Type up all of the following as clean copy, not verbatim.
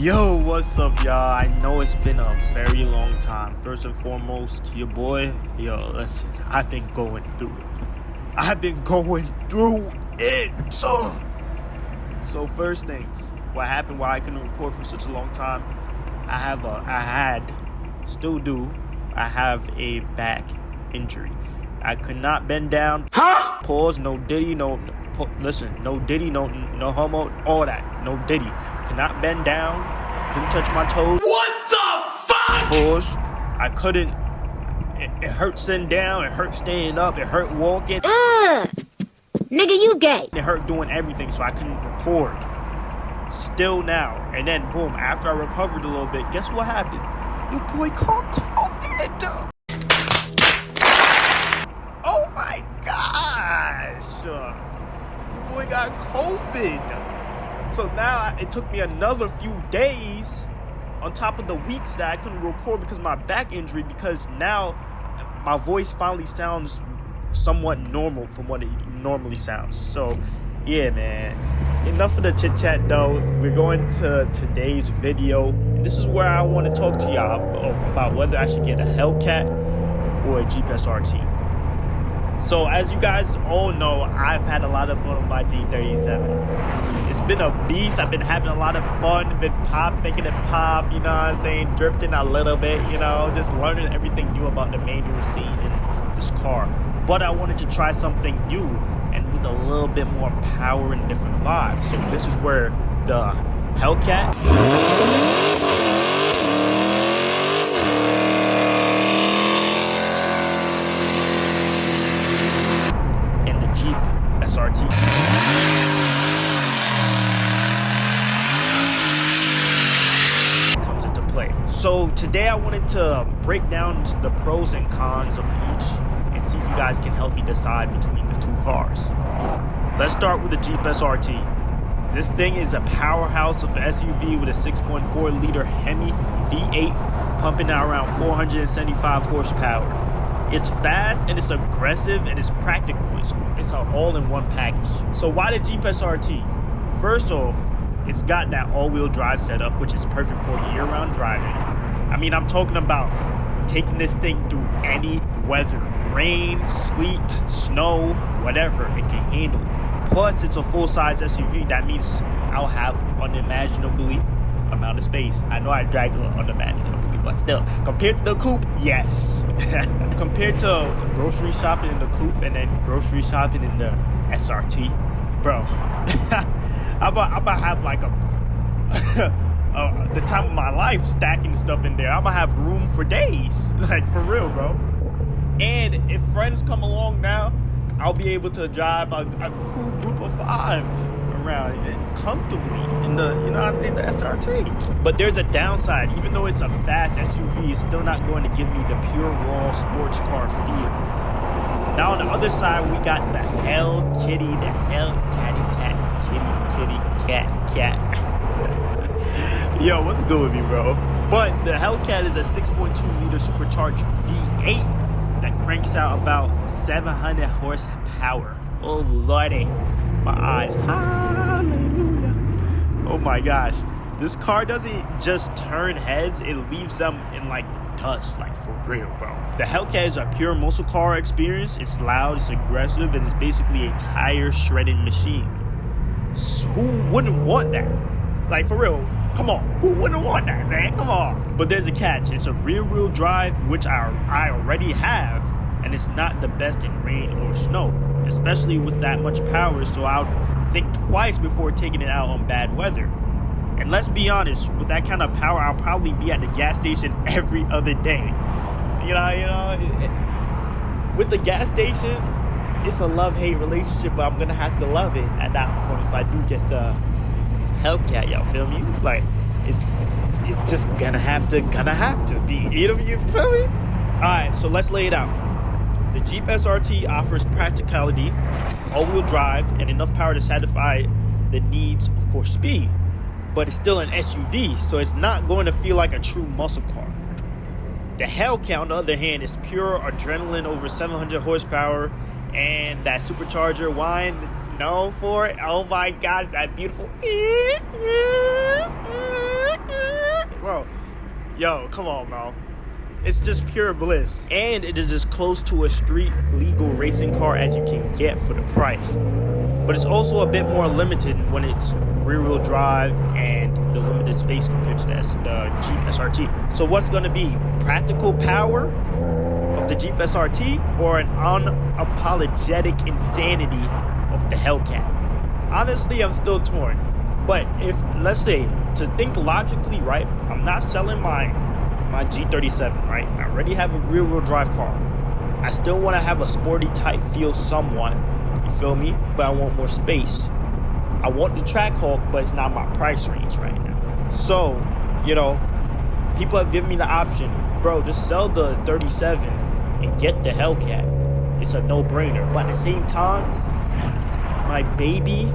Yo, what's up, y'all? I know it's been a very long time. First and foremost, your boy, listen, I've been going through it. So first things, what happened why I couldn't record for such a long time? I have a back injury. I could not bend down. Pause, no diddy, no diddy, no homo, all that. No diddy. Cannot bend down. Couldn't touch my toes. What the fuck? Pause. I couldn't. It hurt sitting down. It hurt standing up. It hurt walking. Nigga, you gay. It hurt doing everything, so I couldn't record. Still now. And then, boom, after I recovered a little bit, guess what happened? Your boy caught COVID. Oh my gosh. Your boy got COVID. So now it took me another few days on top of the weeks that I couldn't record because of my back injury, because now my voice finally sounds somewhat normal from what it normally sounds. So yeah, man, enough of the chit chat though. We're going to today's video. This is where I want to talk to y'all about whether I should get a Hellcat or a Jeep SRT. So as you guys all know, I've had a lot of fun with my G37. It's been a beast. I've been having a lot of fun, making it pop, you know what I'm saying, drifting a little bit, you know, just learning everything new about the manual scene in this car. But I wanted to try something new and with a little bit more power and different vibes. So this is where the Hellcat and the Jeep SRT comes into play. So today I wanted to break down the pros and cons of each and see if you guys can help me decide between the two cars. Let's start with the Jeep SRT. This thing is a powerhouse of an SUV with a 6.4 liter Hemi V8 pumping out around 475 horsepower. It's fast and it's aggressive and it's practical. It's an all-in-one package. So why the Jeep SRT? First off, it's got that all-wheel drive setup, which is perfect for year-round driving. I mean, I'm talking about taking this thing through any weather. Rain, sleet, snow, whatever, it can handle. Plus, it's a full-size SUV. That means I'll have unimaginably amount of space. I know I dragged it unimaginably, but still, compared to the coupe, yes. Compared to grocery shopping in the coupe and then grocery shopping in the SRT, bro, I'm about to have like the time of my life stacking stuff in there. I'm gonna have room for days, like for real, bro. And if friends come along now, I'll be able to drive a cool group of 5 around comfortably in the, you know what I'm saying, the SRT. But there's a downside. Even though it's a fast SUV, it's still not going to give me the pure raw sports car feel. Now on the other side, we got the Hell Kitty, the Hell Cat. Yo, what's good with me, bro? But the Hellcat is a 6.2 liter supercharged V8 that cranks out about 700 horsepower. Oh lordy, my eyes, hallelujah. Oh my gosh, this car doesn't just turn heads, it leaves them in like dust, like for real, bro. The Hellcat is a pure muscle car experience. It's loud, it's aggressive, and it's basically a tire shredding machine. So who wouldn't want that? Like for real, come on, who wouldn't want that, man? Come on. But there's a catch. It's a rear-wheel drive, which I already have, and it's not the best in rain or snow, especially with that much power, so I'll think twice before taking it out on bad weather. And let's be honest, with that kind of power, I'll probably be at the gas station every other day. With the gas station, it's a love-hate relationship, but I'm gonna have to love it at that point if I do get the Hellcat, y'all feel me? Like, it's just gonna have to be. You feel me? Alright, so let's lay it out. The Jeep SRT offers practicality, all-wheel drive, and enough power to satisfy the needs for speed. But it's still an SUV, so it's not going to feel like a true muscle car. The Hellcat, on the other hand, is pure adrenaline over 700 horsepower, and that supercharger whine known for it. Oh my gosh, that beautiful. bro. Yo, come on, bro. It's just pure bliss. And it is as close to a street legal racing car as you can get for the price. But it's also a bit more limited when it's rear-wheel drive and the limited space compared to the Jeep SRT. So what's going to be practical power of the Jeep SRT or an unapologetic insanity of the Hellcat? Honestly, I'm still torn. But if, let's say, to think logically, right, I'm not selling my G37, right? I already have a rear-wheel drive car. I still want to have a sporty type feel somewhat, you feel me? But I want more space. I want the Trackhawk, but it's not my price range right now. So, you know, people have given me the option, bro, just sell the 37 and get the Hellcat. It's a no-brainer. But at the same time, my baby,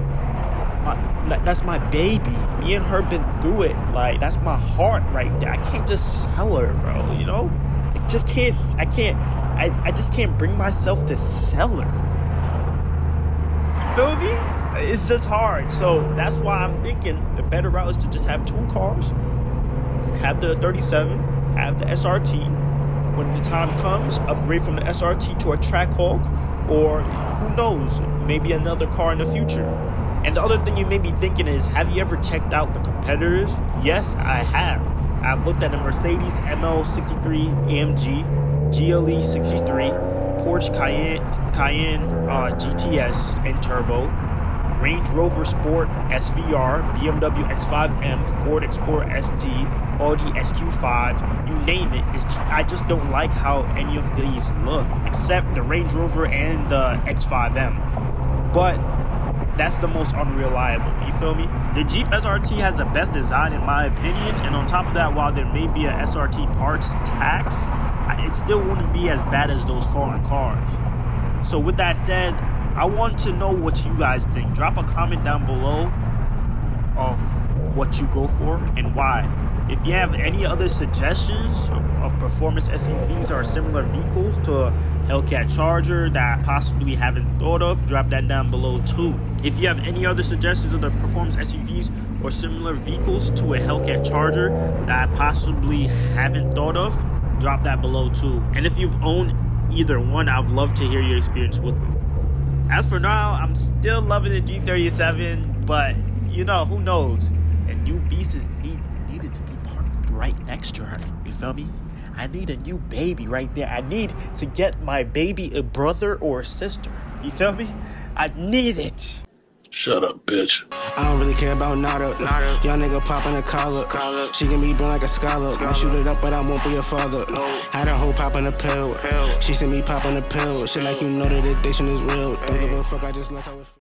that's my baby. Me and her been through it. Like, that's my heart right there. I can't just sell her, bro, you know? I just can't bring myself to sell her. You feel me? It's just hard. So that's why I'm thinking the better route is to just have two cars. Have the 37, have the SRT. When the time comes, upgrade from the SRT to a Trackhawk, or who knows, maybe another car in the future. And the other thing you may be thinking is, have you ever checked out the competitors? Yes, I have. I've looked at the Mercedes ML63 AMG, GLE 63, Porsche Cayenne GTS and Turbo, Range Rover Sport SVR, BMW X5M, Ford Explorer ST, Audi SQ5, you name it. I just don't like how any of these look, except the Range Rover and the X5M. But that's the most unreliable, you feel me? The Jeep SRT has the best design in my opinion, and on top of that, while there may be a SRT parts tax, it still wouldn't be as bad as those foreign cars. So with that said, I want to know what you guys think. Drop a comment down below of what you go for and why. If you have any other suggestions of performance SUVs or similar vehicles to a Hellcat Charger that I possibly haven't thought of, drop that down below too. If you have any other suggestions of the performance SUVs or similar vehicles to a Hellcat Charger that I possibly haven't thought of, drop that below too. And if you've owned either one, I'd love to hear your experience with them. As for now, I'm still loving the G37, but you know, who knows? A new beast is needed to be parked right next to her. You feel me? I need a new baby right there. I need to get my baby a brother or a sister. You feel me? I need it. Shut up, bitch. I don't really care about nada. Young nigga popping a collar. She can be born like a scholar. I shoot it up, but I won't be a father. Had a hoe popping a pill. She see me popping a pill. Shit like you know that addiction is real. Don't give a fuck, I just like how it feels.